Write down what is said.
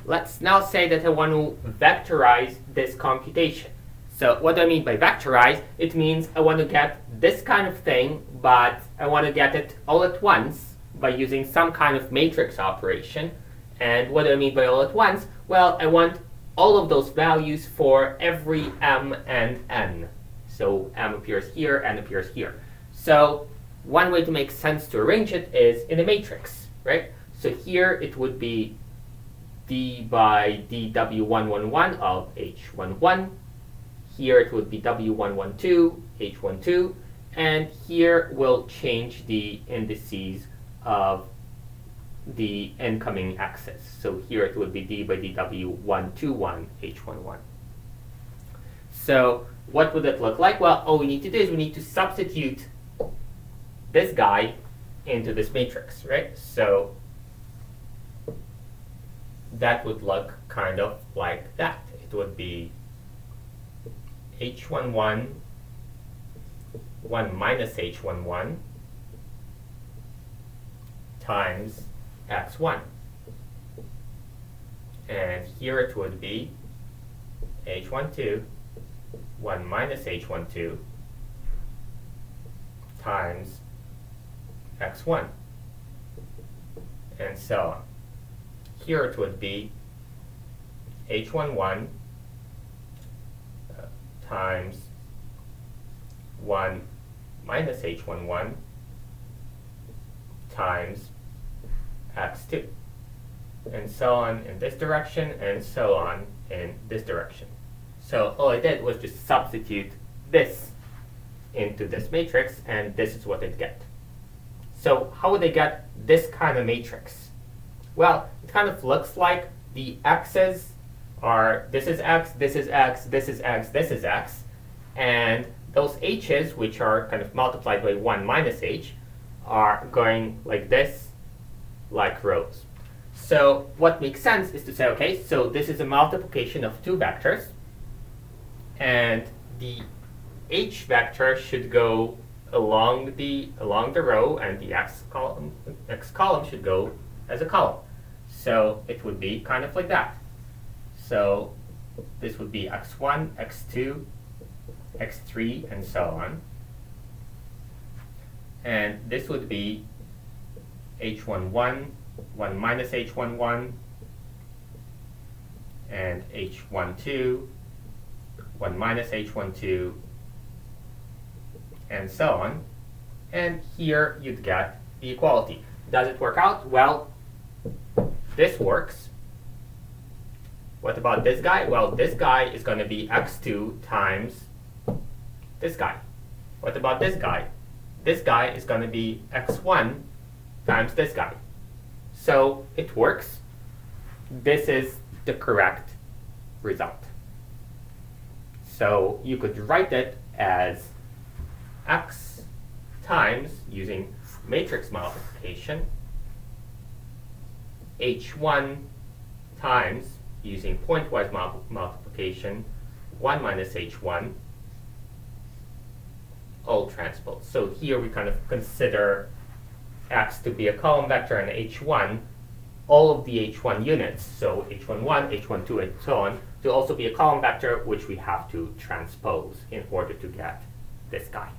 let's now say that I want to vectorize this computation. So what do I mean by vectorize? It means I want to get this kind of thing, but I want to get it all at once by using some kind of matrix operation. And what do I mean by all at once? Well, I want all of those values for every m and n. So m appears here, n appears here. So one way to make sense to arrange it is in a matrix, right? So here it would be d by dw111 of h11. Here it would be w112, h12. And here we'll change the indices of the incoming axis. So here it would be d by dw121, h11. So what would it look like? Well, all we need to do is we need to substitute this guy into this matrix, right? So that would look kind of like that. It would be h11, 1 minus h11 times x1. And here it would be h12, 1 minus h12 times x1, and so on. Here it would be h11 times 1 minus h11 times x2, and so on in this direction, and so on in this direction. So all I did was just substitute this into this matrix, and this is what I'd get. So how would I get this kind of matrix? Well, it kind of looks like the x's are, this is x, this is x, this is x, this is x, and those h's, which are kind of multiplied by 1 minus h, are going like this, like rows. So what makes sense is to say, okay, so this is a multiplication of two vectors, and the h vector should go along the row, and the x column should go as a column. So it would be kind of like that. So this would be x1, x2, x3, and so on. And this would be h11, 1 minus h11, and h12, 1 minus h12, and so on. And here you'd get the equality. Does it work out? Well, this works. What about this guy? Well, this guy is going to be x2 times this guy. What about this guy? This guy is going to be x1 times this guy. So it works. This is the correct result. So you could write it as x times, using matrix multiplication, h1 times, using pointwise multiplication, 1 minus h1, all transpose. So here we kind of consider x to be a column vector, and h1, all of the h1 units, so h11, h12, and so on, to also be a column vector, which we have to transpose in order to get this guy.